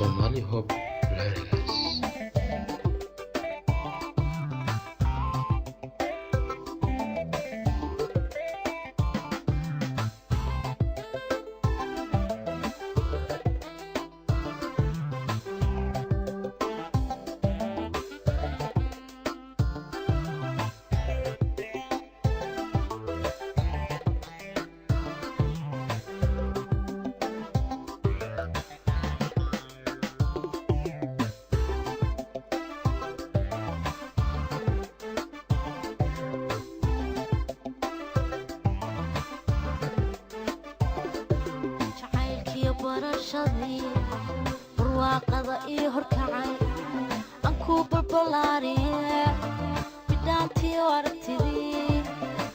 Somali Hope Libraries. barashadii barwaaqada ii horkacay aan ku balbalaariye bidhaantii aragtidii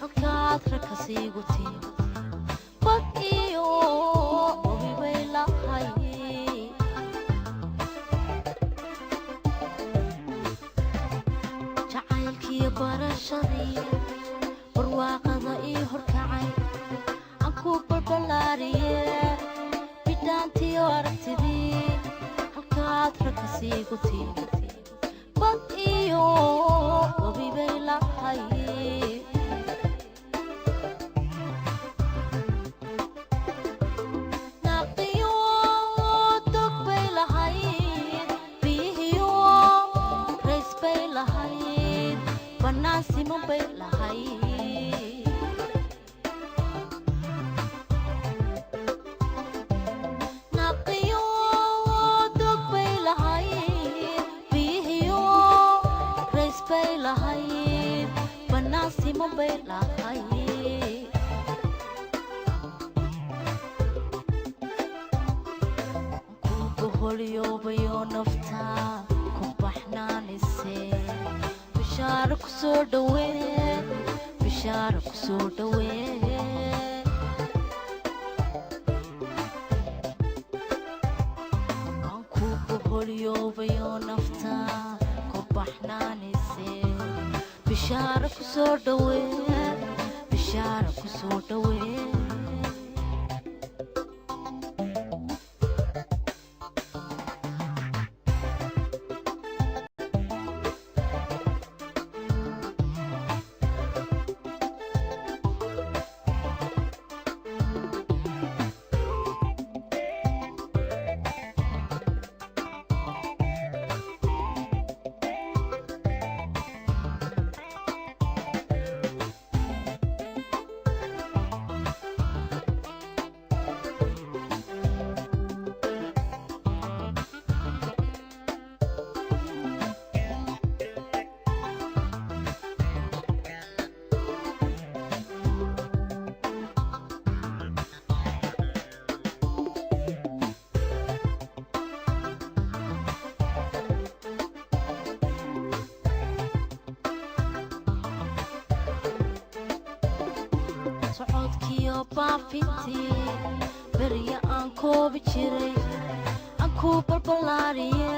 halkaad ragka siigu tii bad iyo wabibay lahay jacaylkii barashadii barwaaqada ii horkacay aan ku balbalaariye bidhaantii aragtidii halkaad ragka siigu tii bad iyo wabibay lahay Siman bay lahay naqiyo dog bay lahay bihiyo rays bay lahay banaan siman bay lahay ku holiyobayo nafta ku baxnaanise bishaaro ku soo dhawee bishaaro ku soo dhawee aan ku boholiyoobayo nafta ku baxnaanise bishaaro ku soo dhawee bishaaro ku soo dhawee socodkiyo baafintii beriya aan koobi jiray aan ku balbalaariye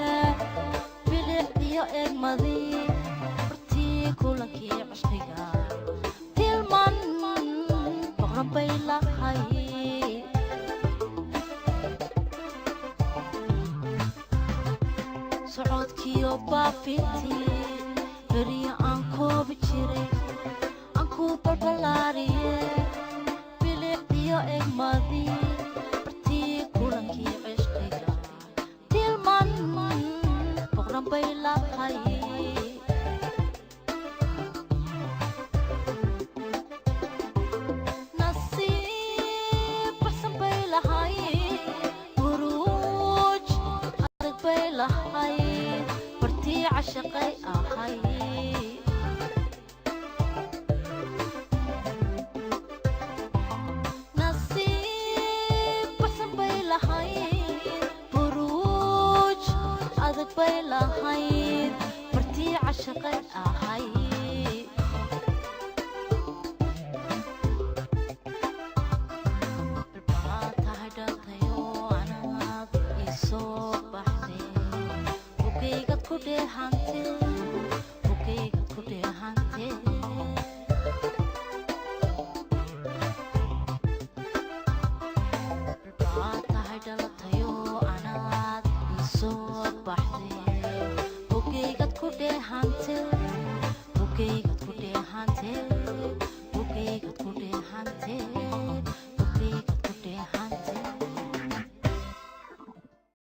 bilic iyo eegmadii hortii kulankii cishqiga tilman boqran bay lahay socodkiyo baafintii beriya aan koobi jiray aan ku balbalaariye egmadii bartii kulankii cishqiga tilman boqran bay lahay nasiib baxsan bay lahay buruuj adag bay lahay bartii cashaqay ahay bay lahayd bartii cashaqay ahay balbaa tahay dhantayo anaad ii soo baxday bugaygad ku dheehante bugaygad ku dheehante balbaa tahay dhalatayo anaad ii soo dheehante bukaygad ku dheehante